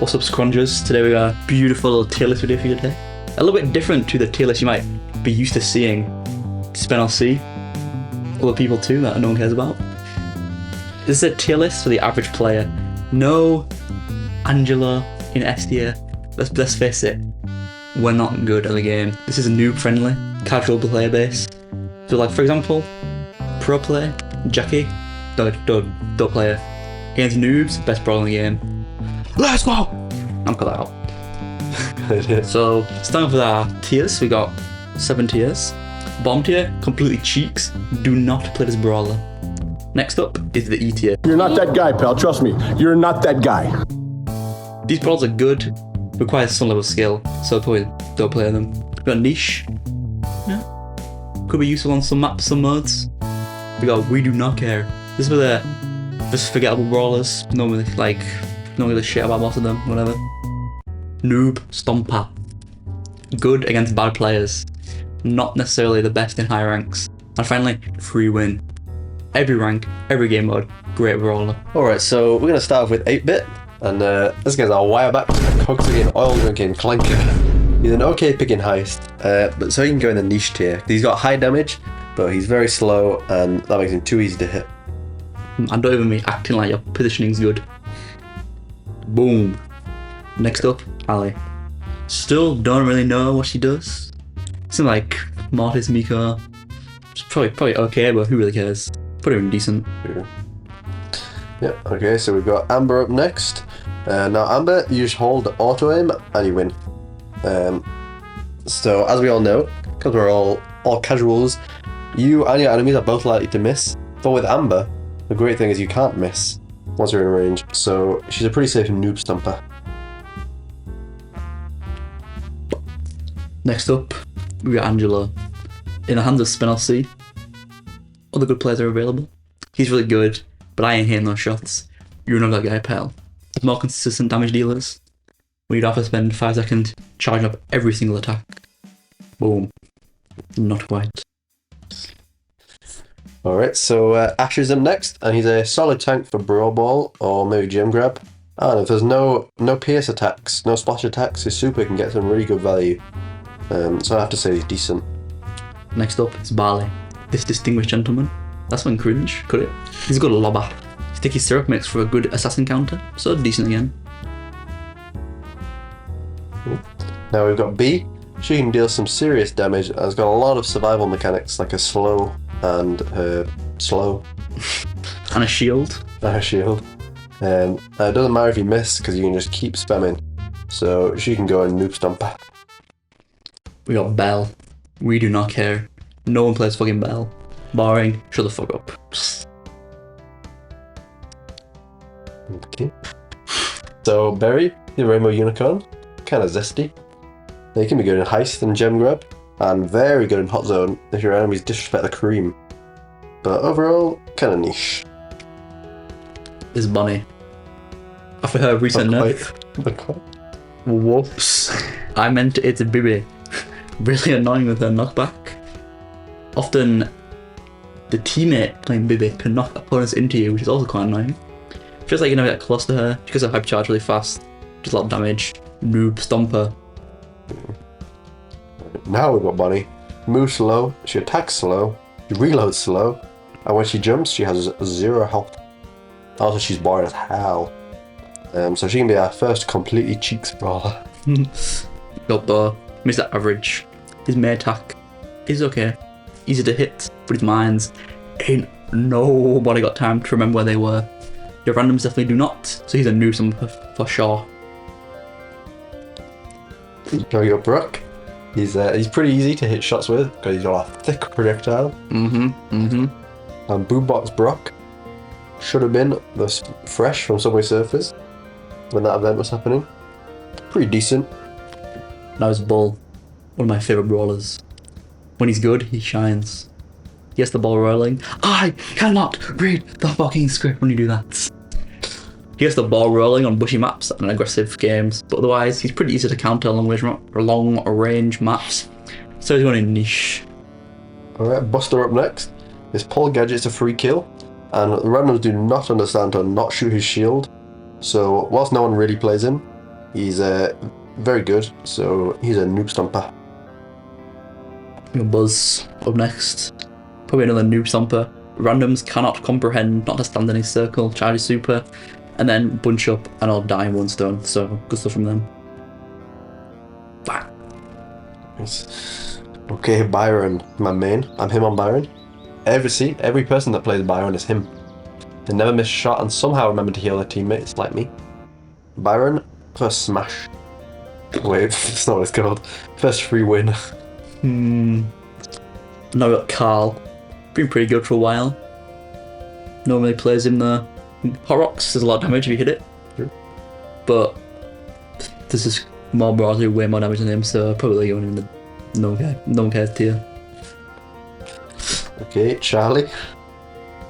What's up, scrungers? Today we got a beautiful little tier list video for you today. A little bit different to the tier list you might be used to seeing. Spin LC, other people too that no one cares about. This is a tier list for the average player. No Angela in S tier. Let's face it, we're not good at the game. This is noob friendly, casual player base. So like for example, pro player, Jackie, don't play her. Against noobs, best brawler in the game. Let's go! I'm cut that out. So starting with our tiers, we got 7 tiers. Bottom tier, completely cheeks. Do not play this brawler. Next up is the E tier. You're not that guy, pal. Trust me. You're not that guy. These brawlers are good, require some level of skill, so probably don't play them. We got niche. Yeah. Could be useful on some maps, some modes. We got we do not care. This is for the just forgettable brawlers. Normally don't give a shit about most of them, whatever. Noob Stomper. Good against bad players. Not necessarily the best in high ranks. And finally, free win. Every rank, every game mode, great brawler. Alright, so we're going to start off with 8-bit. And this guy's our wireback, cogsy and oil drinking clanker. He's an okay pick in heist, but so he can go in the niche tier. He's got high damage, but he's very slow and that makes him too easy to hit. And don't even be acting like your positioning's good. Boom. Next up, Ali. Still don't really know what she does. Seems like Mortis, Miko. It's probably okay, but who really cares? Pretty decent. Yeah, okay, so we've got Amber up next. Now Amber, you just hold auto aim and you win. So as we all know, because we're all casuals, you and your enemies are both likely to miss. But with Amber, the great thing is you can't miss once you're in range. So she's a pretty safe noob stomper. Next up, we got Angela. In the hands of Spin LC. Other good players are available. He's really good, but I ain't hitting those shots. You're not that guy, pal. There's more consistent damage dealers. When you'd have to spend 5 seconds charging up every single attack. Boom. Not quite. Alright, so Ash is up next, and he's a solid tank for Brawl Ball or maybe Gem Grab. And if there's no pierce attacks, no splash attacks, his super can get some really good value. So I have to say he's decent. Next up, it's Barley. This distinguished gentleman. That's one cringe, could it? He's a good lobber. Sticky syrup makes for a good assassin counter, so decent again. Now we've got B. She can deal some serious damage and has got a lot of survival mechanics like a slow and her slow. And a shield. And her shield. It doesn't matter if you miss because you can just keep spamming. So she can go and noob stomper. We got Belle. We do not care. No one plays fucking Belle. Barring, shut the fuck up. Okay. So Berry, the Rainbow Unicorn, kind of zesty. They can be good in heist and gem grab, and very good in hot zone if your enemies disrespect the cream. But overall, kind of niche. Is Bunny. After her recent nerf. Whoops. I meant it's a Bibi. Really annoying with her knockback. Often, the teammate playing Bibi can knock opponents into you, which is also quite annoying. Feels like you never get close to her. She gets a hype charge really fast. Does a lot of damage. Noob stomper. Now we've got Bonnie. Moves slow, she attacks slow, she reloads slow, and when she jumps, she has 0 health. Also, she's boring as hell. So she can be our first completely cheeks brawler. Got the Mr. Average. His main attack is okay. Easy to hit, but his mines ain't nobody got time to remember where they were. Your randoms definitely do not, so he's a noob stomper for sure. Now we got Brock. He's pretty easy to hit shots with because he's got a thick projectile. And Boombox Brock should have been this fresh from Subway Surfers when that event was happening. Pretty decent. Now it's Bull, one of my favourite brawlers. When he's good, he shines. He gets the ball rolling. I cannot read the fucking script when you do that. He gets the ball rolling on bushy maps and aggressive games, but otherwise he's pretty easy to counter long range maps. So he's going in niche. Alright, Buster up next. His pull gadget's a free kill, and the randoms do not understand to not shoot his shield. So whilst no one really plays him, He's very good, so he's a noob stomper. Your Buzz up next. Probably another noob stomper. Randoms cannot comprehend not to stand in a circle, charge super, and then bunch up and I'll die in one stone. So good stuff from them. Bah. Yes. Okay, Byron, my main. I'm him on Byron. Every person that plays Byron is him. They never miss a shot and somehow remember to heal their teammates, like me. Byron, first smash. Wait, that's not what it's called. First free win. Now we got Carl. Been pretty good for a while. Normally plays in the Hot Rocks. There's a lot of damage if you hit it. Sure. But this is more brawlers who way more damage than him, so probably going in the no one cares tier. Okay, Charlie.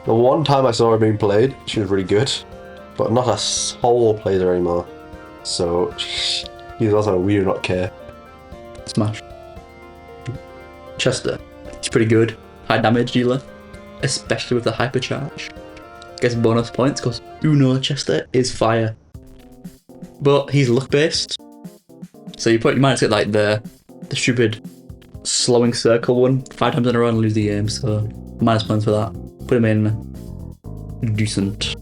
The one time I saw her being played, she was really good, but not a soul plays her anymore. So he's also a we do not care. Smash. Chester. He's pretty good. High damage dealer, especially with the hypercharge. Gets bonus points because Uno Chester is fire. But he's luck based, so you might get like the stupid slowing circle one 5 times in a row and lose the game. So minus points for that. Put him in decent.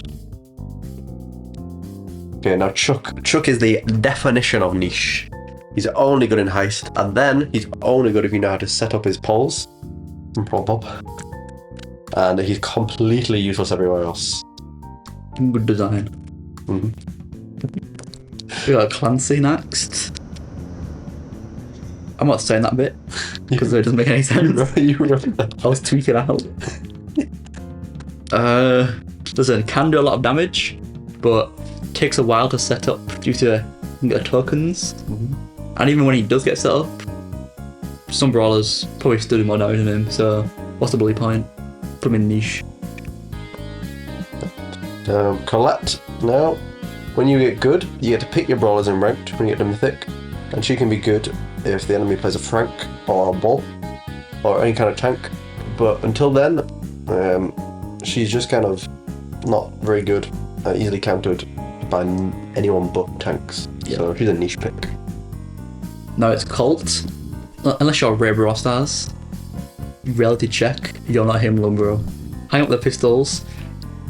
Okay, now Chuck. Chuck is the definition of niche. He's only good in heist, and then he's only good if you know how to set up his poles. And he's completely useless everywhere else. Good design. We got Clancy next. I'm not saying that bit because it doesn't make any sense. You wrote that. I was tweaking out. Listen, can do a lot of damage, but takes a while to set up due to get tokens. And even when he does get set up, some brawlers probably still do more damage than him, so what's the bully point? Put him in niche. Colette, now, when you get good, you get to pick your brawlers in ranked when you get to mythic, and she can be good if the enemy plays a Frank or a Bull or any kind of tank, but until then, she's just kind of not very good, easily countered by anyone but tanks, so she's a niche pick. Now it's Colt. Unless you're Ray Brawl Stars, reality check, you're not him, Lumbro. Hang up the pistols.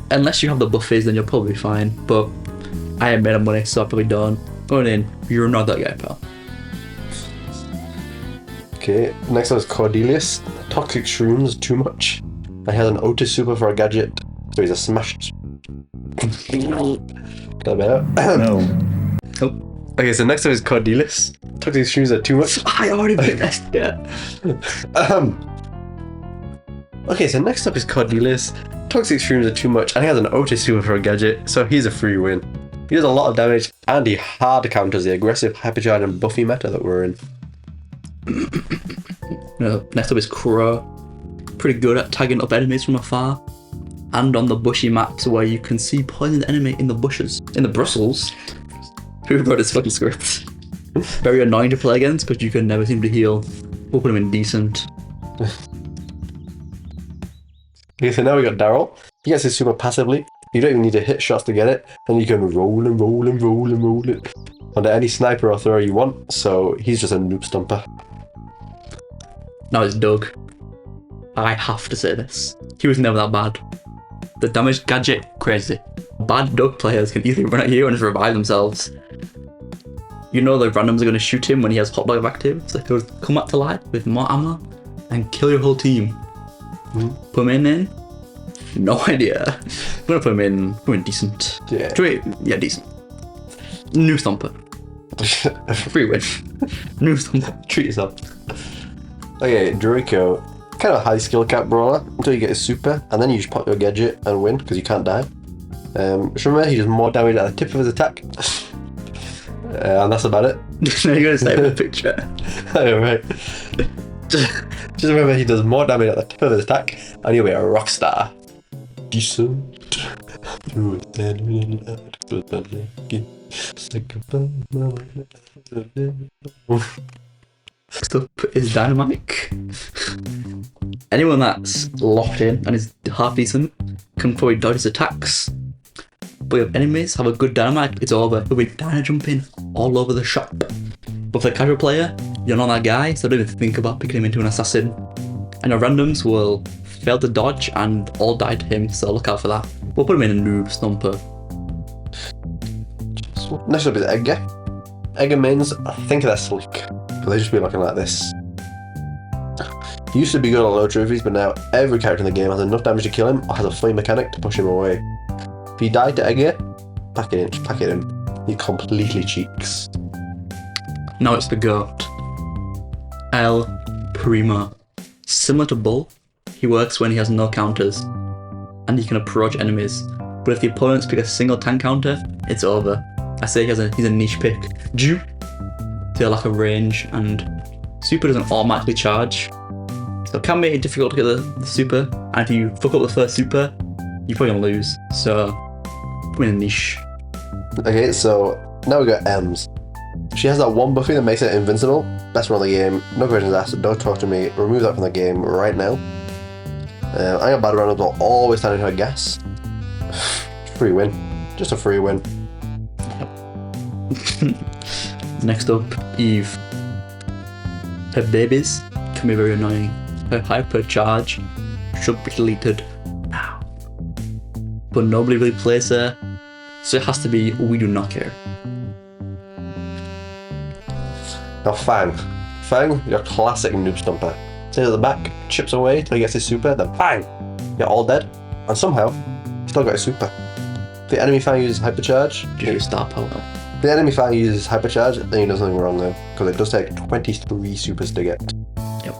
Unless you have the buffies, then you're probably fine. But I ain't made of money, so I probably don't. Going in, you're not that guy, pal. Okay, next up is Cordelius. Toxic shrooms too much. And he has an Otis super for a gadget, so he's a smashed. Got a better? No. Oh. Okay, so next up is Cordelius. Toxic shrooms are too much. I already finished, yeah. Okay, so next up is Cordelius. Toxic shrooms are too much, and he has an Otis super for a gadget, so he's a free win. He does a lot of damage, and he hard counters the aggressive hypercharge and buffy meta that we're in. Next up is Crow. Pretty good at tagging up enemies from afar. And on the bushy maps where you can see poisoned enemy in the bushes. In the Brussels. Who wrote this fucking script? Very annoying to play against because you can never seem to heal. We'll put him in decent. Okay, so now we got Daryl. He gets his super passively. You don't even need to hit shots to get it, and you can roll and roll and roll and roll it onto any sniper or thrower you want, so he's just a noob stomper. Now it's Doug. I have to say this. He was never that bad. The damage gadget, crazy. Bad Doug players can easily run at you and just revive themselves. You know the randoms are going to shoot him when he has hotbar active, so he'll come back to life with more ammo and kill your whole team. Put him in? No idea. I'm gonna put him in decent. Yeah. Yeah, decent. New Stomper. Free win. New Stomper. Treat yourself. Okay, Draco. Kind of a high skill cap brawler until you get his super, and then you just pop your gadget and win because you can't die. Just remember, he does more damage at the tip of his attack. And that's about it. No, you're gonna save the picture. Alright. Just remember, he does more damage at the tip of his attack, and you'll be a rock star. Decent. Next up is Dynamite. Anyone that's locked in and is half decent can probably dodge his attacks. But if enemies have a good dynamite, it's over. They'll be dino jumping all over the shop. But for the casual player, you're not that guy, so don't even think about picking him into an assassin. And your randoms will fail to dodge and all die to him, so look out for that. We'll put him in a noob stomper. Next up is Edgar. Edgar mains, I think they're sleek, but they just be looking like this. He used to be good on low trophies, but now every character in the game has enough damage to kill him or has a flame mechanic to push him away. If he died to Edgar, pack it in, just pack it in. He completely cheeks. Now it's the GOAT. El Primo. Similar to Bull, he works when he has no counters, and he can approach enemies. But if the opponents pick a single tank counter, it's over. I say he's a niche pick due to lack of range, and super doesn't automatically charge. So it can make it difficult to get the super, and if you fuck up the first super, you're probably gonna lose. So, put in a niche. Okay, so now we got Ems. She has that one buffy that makes it invincible. Best one of the game. No questions asked. Don't talk to me. Remove that from the game right now. I got bad roundups. I'll always stand into a gas. Free win. Just a free win. Next up, Eve. Her babies can be very annoying. Her hypercharge should be deleted now. But nobody really plays her, so it has to be we do not care. Now Fang. Fang, your classic noob stomper. Stays at the back, chips away till he gets his super, then bang! You're all dead. And somehow, he's still got his super. If the enemy Fang uses hypercharge, Do star power. if the enemy Fang uses hypercharge, then he does nothing wrong though, because it does take 23 supers to get. Yep.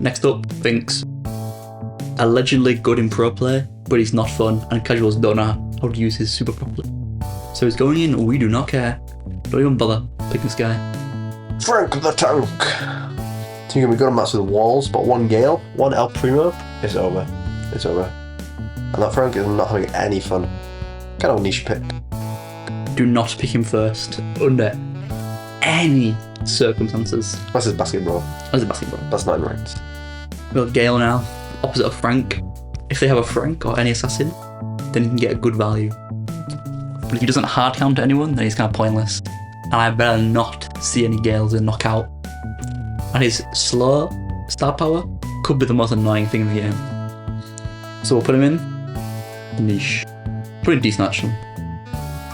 Next up, Finks. Allegedly good in pro play, but he's not fun, and casuals don't know how to use his super properly. So he's going in, we do not care. Don't even bother picking this guy. Frank the Tank! So you're gonna be good on maps with walls, but one Gale, one El Primo, it's over. It's over. And that Frank is not having any fun. Kind of a niche pick. Do not pick him first, under any circumstances. That's his basketball. As a basketball. That's 9 ranks. We've got Gale now, opposite of Frank. If they have a Frank or any assassin, then he can get a good value. But if he doesn't hard counter anyone, then he's kind of pointless. And I better not see any Gales in knockout. And his slow star power could be the most annoying thing in the game. So we'll put him in niche. Pretty decent actually.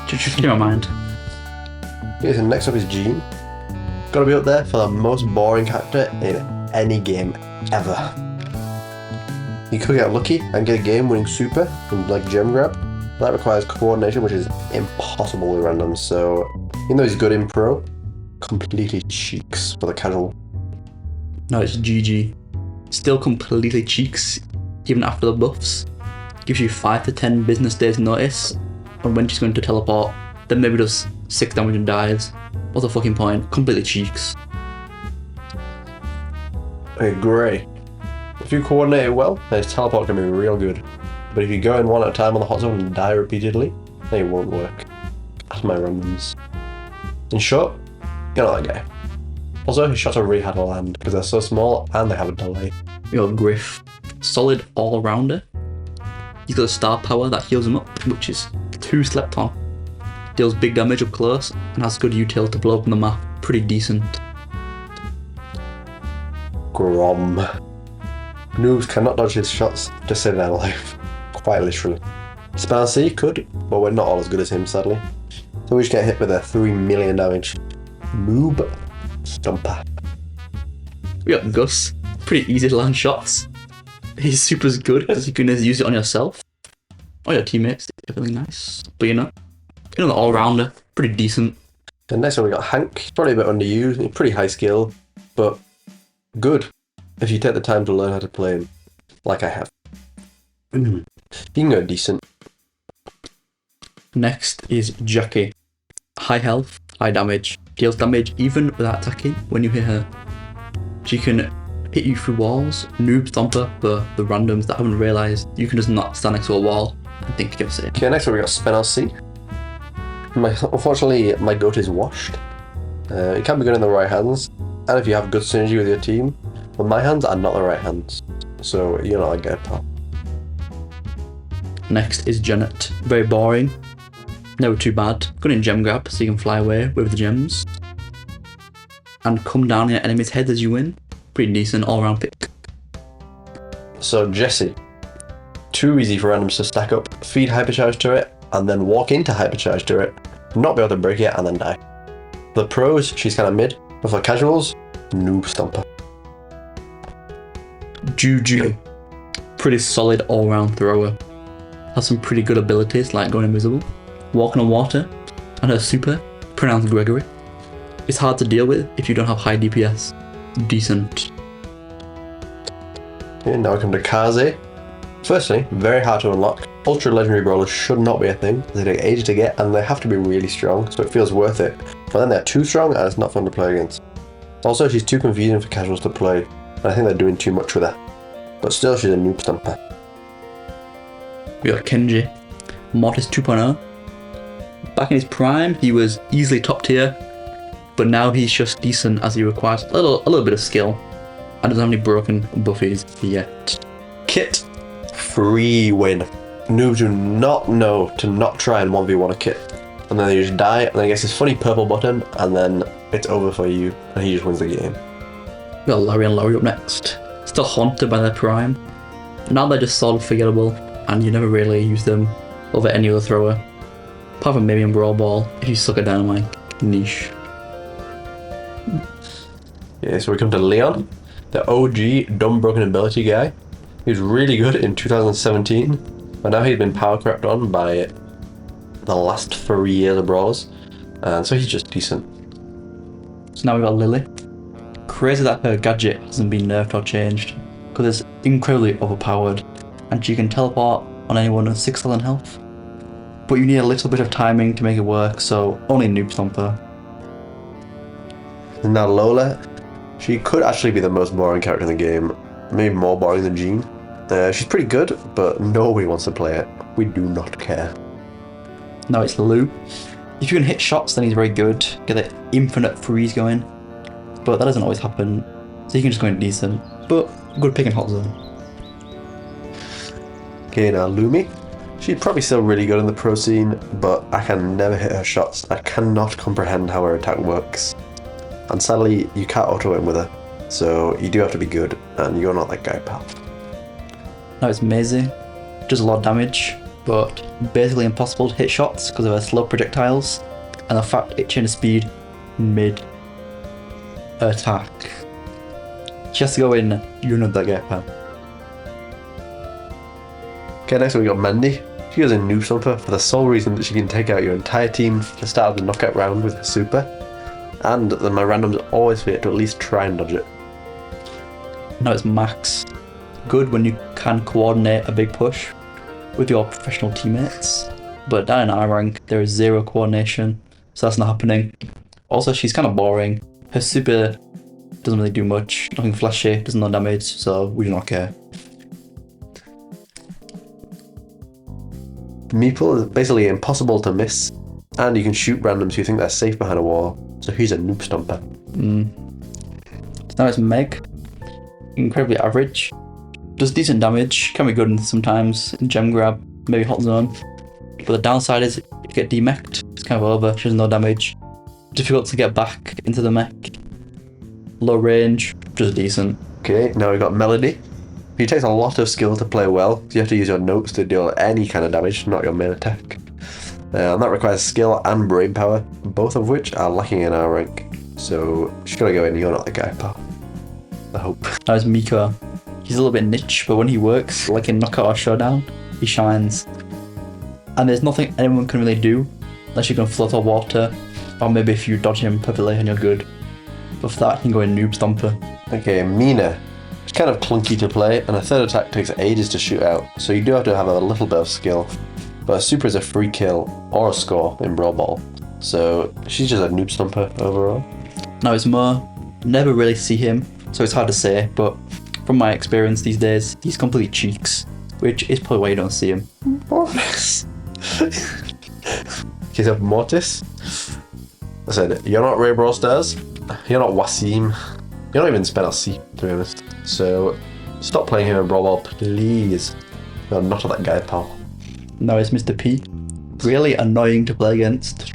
Just keep in mind. Okay, so next up is Jean. Gotta be up there for the most boring character in any game ever. You could get lucky and get a game-winning super from like gem grab. That requires coordination, which is impossible with randoms. So even though he's good in pro, completely cheeks for the casual. No, it's GG. Still completely cheeks, even after the buffs. Gives you 5 to 10 business days notice on when she's going to teleport, then maybe does 6 damage and dies. What's the fucking point? Completely cheeks. Okay, Grey. If you coordinate it well, then his teleport can be real good. But if you go in one at a time on the hot zone and die repeatedly, then it won't work. That's my randoms. In short, you're not that guy. Also, his shots are really hard to land because they're so small and they have a delay. We got Griff. Solid all-rounder. He's got a star power that heals him up, which is 2 slept on. Deals big damage up close and has good util to blow up on the map. Pretty decent. Grom. Noobs cannot dodge his shots to save their life. Quite literally. Spell C could, but we're not all as good as him, sadly. So we just get hit with a 3 million damage. Noob Stomper. We got Gus. Pretty easy to land shots. His super's good because you can use it on yourself or your teammates. Really nice. But the all-rounder, pretty decent. And next one we got Hank. He's probably a bit underused. He's pretty high skill, but good if you take the time to learn how to play him, like I have. You can go decent. Next is Jackie. High health, high damage. Deals damage even without attacking when you hit her. She can hit you through walls. Noob Stomper for the randoms that haven't realised you can just not stand next to a wall and think you're safe. Okay, next one we got Spinel C. Unfortunately, my goat is washed. It can be good in the right hands, and if you have good synergy with your team, but my hands are not the right hands, so you're not a guy, pal. Next is Janet. Very boring. Never too bad. Good in gem grab, so you can fly away with the gems. And come down in your enemy's head as you win. Pretty decent all-round pick. So Jessie. Too easy for randoms to stack up, feed hypercharge to it, and then walk into hypercharge to it, not be able to break it, and then die. For the pros, she's kind of mid, but for casuals, noob stomper. Juju. Pretty solid all-round thrower. Has some pretty good abilities like going invisible, walking on water, and her super, pronounced Gregory. It's hard to deal with if you don't have high DPS. Decent. Okay, now we come to Kaze. Firstly, very hard to unlock. Ultra legendary brawlers should not be a thing. They take ages to get and they have to be really strong, so it feels worth it. But then they're too strong and it's not fun to play against. Also, she's too confusing for casuals to play, and I think they're doing too much with her. But still, she's a noob stomper. We got Kenji. Mortis 2.0. Back in his prime, he was easily top tier, but now he's just decent as he requires a little bit of skill and doesn't have any broken buffies yet. Kit. Free win. Noobs do not know to not try and 1v1 a Kit. And then they just die, and then he gets this funny purple button, and then it's over for you, and he just wins the game. We got Larry and Laurie up next. Still haunted by their prime. Now they're just sort of forgettable, and you never really use them over any other thrower. Apart from maybe in Brawl Ball, if you suck at Dynamite. Niche. Yeah, so we come to Leon, the OG dumb broken ability guy. He was really good in 2017, but now he's been power crept on by the last 3 years of Brawls, and so he's just decent. So now we've got Lily. Crazy that her gadget hasn't been nerfed or changed, because it's incredibly overpowered, and she can teleport on anyone with 6,000 health. But you need a little bit of timing to make it work, so only Noob Stomper. And now Lola, she could actually be the most boring character in the game, maybe more boring than Jean. She's pretty good, but nobody wants to play it. We do not care. Now it's Lou. If you can hit shots, then he's very good. Get the infinite freeze going, but that doesn't always happen, so you can just go in decent, but good pick in hot zone. Okay, now Lumi. She's probably still really good in the pro scene, but I can never hit her shots. I cannot comprehend how her attack works. And sadly, you can't auto-aim with her, so you do have to be good, and you're not that guy, pal. Now it's Maisie. Does a lot of damage, but basically impossible to hit shots because of her slow projectiles, and the fact it changes speed mid-attack. She has to go in, you're not that guy, pal. Okay, next we got Mandy. She goes in Noob Stomper for the sole reason that she can take out your entire team at the start of the knockout round with her super, and that my randoms always forget to at least try and dodge it. Now it's Max. Good when you can coordinate a big push with your professional teammates, but down in our rank there is zero coordination, so that's not happening. Also, she's kind of boring. Her super doesn't really do much, nothing flashy, does no damage, so we do not care. Meeple is basically impossible to miss, and you can shoot randoms who think they're safe behind a wall, so he's a Noob Stomper. So now it's Meg. Incredibly average. Does decent damage, can be good sometimes in gem grab, maybe hot zone. But the downside is if you get demeched, it's kind of over, she has no damage. Difficult to get back into the mech. Low range, just decent. Okay, now we've got Melody. He takes a lot of skill to play well, so you have to use your notes to deal any kind of damage, not your main attack. And that requires skill and brain power, both of which are lacking in our rank. So she's gotta go in, you're not the guy, pal. I hope. Now it's Miko. He's a little bit niche, but when he works, like in Knockout or Showdown, he shines. And there's nothing anyone can really do, unless you can float on water, or maybe if you dodge him perfectly and you're good. But for that, you can go in Noob Stomper. Okay, Mina. It's kind of clunky to play, and a third attack takes ages to shoot out, so you do have to have a little bit of skill. But a super is a free kill, or a score in Brawl Ball, so she's just a Noob Stomper overall. Now it's Mo. Never really see him, so it's hard to say, but from my experience these days, he's complete cheeks, which is probably why you don't see him. Mortis. He's a Mortis. I said, you're not Ray Brawl Stars, you're not Wasim, you're not even Spinal C, to be honest. So stop playing him in Brawl Ball, please. You're not that guy, pal. No, it's Mr. P. Really annoying to play against.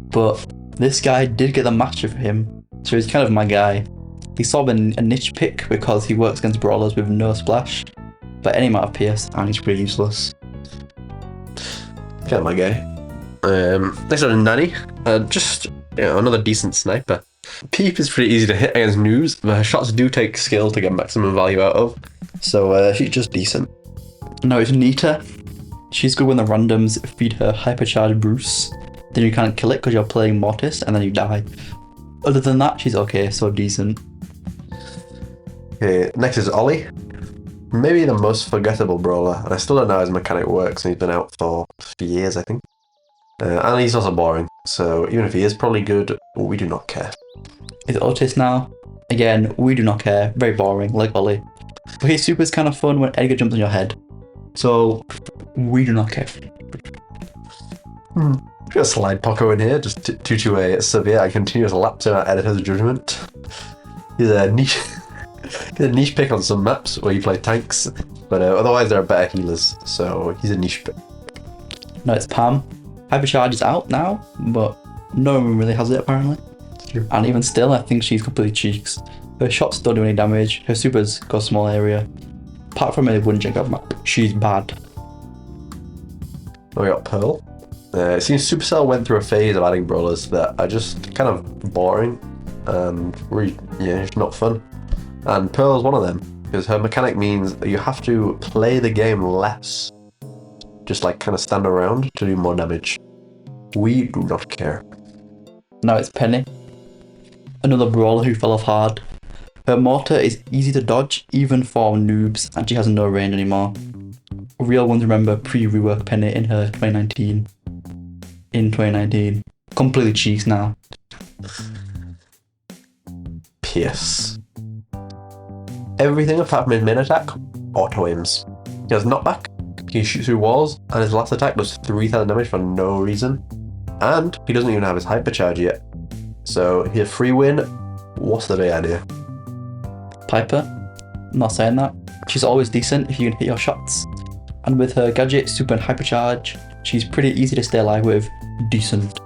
But this guy did get the master for him, so he's kind of my guy. He's sort of a niche pick because he works against brawlers with no splash, but any amount of PS, and he's pretty useless. Kind of my guy. Next on Nanny, just another decent sniper. Peep is pretty easy to hit against noobs, but her shots do take skill to get maximum value out of, so she's just decent. No, it's Nita. She's good when the randoms feed her hypercharged Bruce. Then you can't kill it because you're playing Mortis and then you die. Other than that, she's okay, so decent. Okay, next is Ollie. Maybe the most forgettable brawler, and I still don't know how his mechanic works, and he's been out for years, I think. And he's also boring, so even if he is probably good, we do not care. It's Otis now. Again, we do not care. Very boring, like Ollie. But his super is kind of fun when Edgar jumps on your head. So, we do not care. We've got a slide Poco in here, just due to a severe and continuous lapse in our editor's judgment. He's a niche, he's a niche pick on some maps where you play tanks, but otherwise there are better healers, so he's a niche pick. No, it's Pam. Hypercharge is out now, but no one really has it apparently. And even still, I think she's completely cheeks. Her shots don't do any damage, her supers go small area. Apart from a one jump map, she's bad. We got Pearl. It seems Supercell went through a phase of adding brawlers that are just kind of boring and really, it's not fun. And Pearl's one of them, because her mechanic means that you have to play the game less. Just like kind of stand around to do more damage. We do not care. Now it's Penny. Another brawler who fell off hard. Her mortar is easy to dodge, even for noobs, and she has no range anymore. Real ones remember pre-rework Penny in her 2019. In 2019. Completely cheeks now. Pierce. Everything apart from his main attack, auto-aims. He has knockback, he shoots through walls, and his last attack does 3,000 damage for no reason. And he doesn't even have his hypercharge yet. So he's a free win. What's the big idea? Piper. I'm not saying that. She's always decent if you can hit your shots. And with her gadget, super and hypercharge, she's pretty easy to stay alive with. Decent.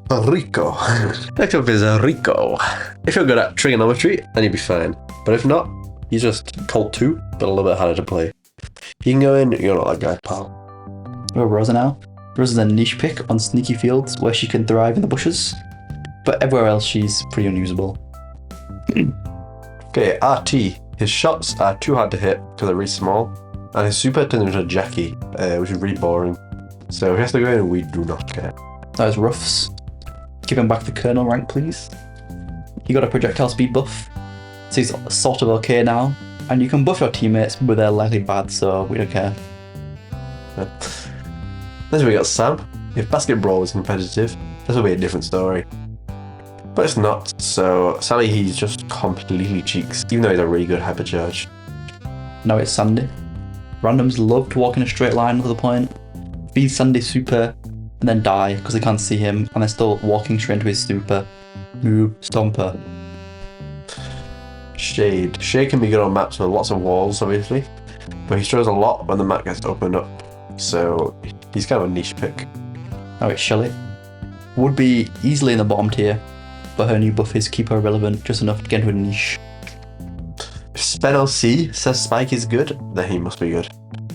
Rico. Next up is Rico. If you're good at trigonometry, then you'll be fine. But if not, he's just Colt 2, but a little bit harder to play. You can go in, you're not that guy, pal. We're Rosa now. Rosa's a niche pick on sneaky fields where she can thrive in the bushes. But everywhere else, she's pretty unusable. Okay, RT. His shots are too hard to hit because they're really small. And his super turns into a Jackie, which is really boring. So he has to go in and we do not care. That was Ruffs. Give him back the Colonel rank, please. He got a projectile speed buff, so he's sort of okay now. And you can buff your teammates, but they're likely bad, so we don't care. Then we got Sam. If Basket Brawl was competitive, this would be a different story. But it's not, so sadly he's just completely cheeks, even though he's a really good hypercharge. Now it's Sandy. Randoms love to walk in a straight line to the point, feed Sandy super, and then die because they can't see him, and they're still walking straight into his super. Noob Stomper. Shade. Shade can be good on maps with lots of walls, obviously, but he struggles a lot when the map gets opened up, so he's kind of a niche pick. Now it's Shelly. Would be easily in the bottom tier, but her new buff is keep her relevant just enough to get into a niche. If Spen LC says Spike is good, then he must be good.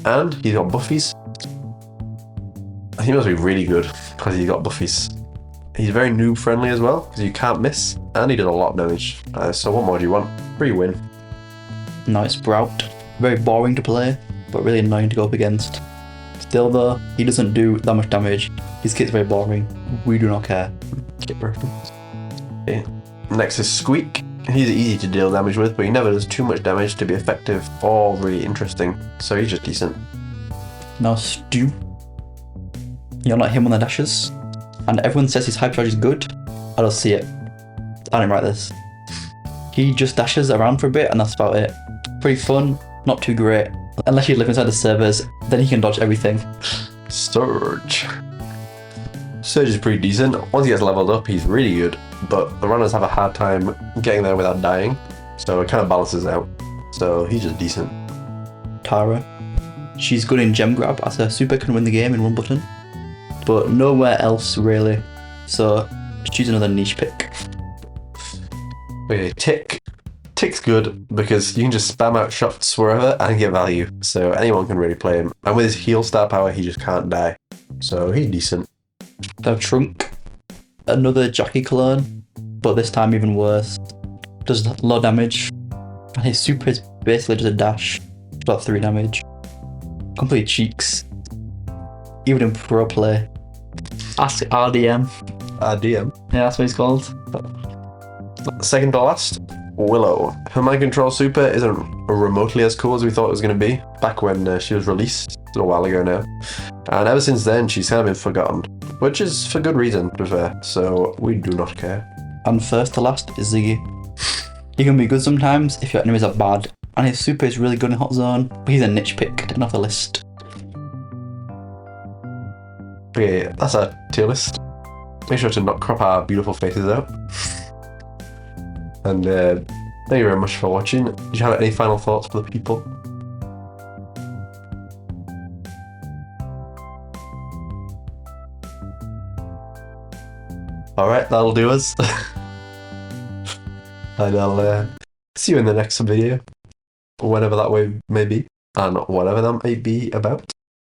And he's got buffies. He must be really good because he's got buffies. He's very noob friendly as well because you can't miss, and he does a lot of damage. So what more do you want? Free win. Now it's Sprout. Very boring to play, but really annoying to go up against. Still though, he doesn't do that much damage. His kit's very boring. We do not care. Kit reference. Okay. Next is Squeak. He's easy to deal damage with, but he never does too much damage to be effective or really interesting, so he's just decent. Now Stu. You're not him on the dashes, and everyone says his hypercharge is good. I don't see it. I didn't write this. He just dashes around for a bit and that's about it. Pretty fun, not too great. Unless you live inside the servers, then he can dodge everything. Surge. Surge is pretty decent. Once he gets leveled up, he's really good, but the runners have a hard time getting there without dying, so it kind of balances out. So he's just decent. Tara. she's good in gem grab, as her super can win the game in one button, but nowhere else really. So choose another niche pick. Okay, Tick. Tick's good because you can just spam out shots wherever and get value. So anyone can really play him. And with his heal star power, he just can't die. So he's decent. They have Trunk, another Jockey clone, but this time even worse. Does a lot of damage. And his super is basically just a dash. About 3 damage. Complete cheeks. Even in pro play. Ask RDM. DM. Yeah, that's what he's called. Second to last, Willow. Her mind control super isn't remotely as cool as we thought it was going to be back when she was released a little while ago now. And ever since then, she's kind of been forgotten, which is for good reason, to be fair, so we do not care. And first to last is Ziggy. He can be good sometimes if your enemies are bad, and his super is really good in Hot Zone, but he's a niche pick, taken off the list. Okay, that's our tier list. Make sure to not crop our beautiful faces out. And thank you very much for watching. Do you have any final thoughts for the people? Alright, that'll do us. And I'll see you in the next video. Whenever that way may be. And whatever that may be about.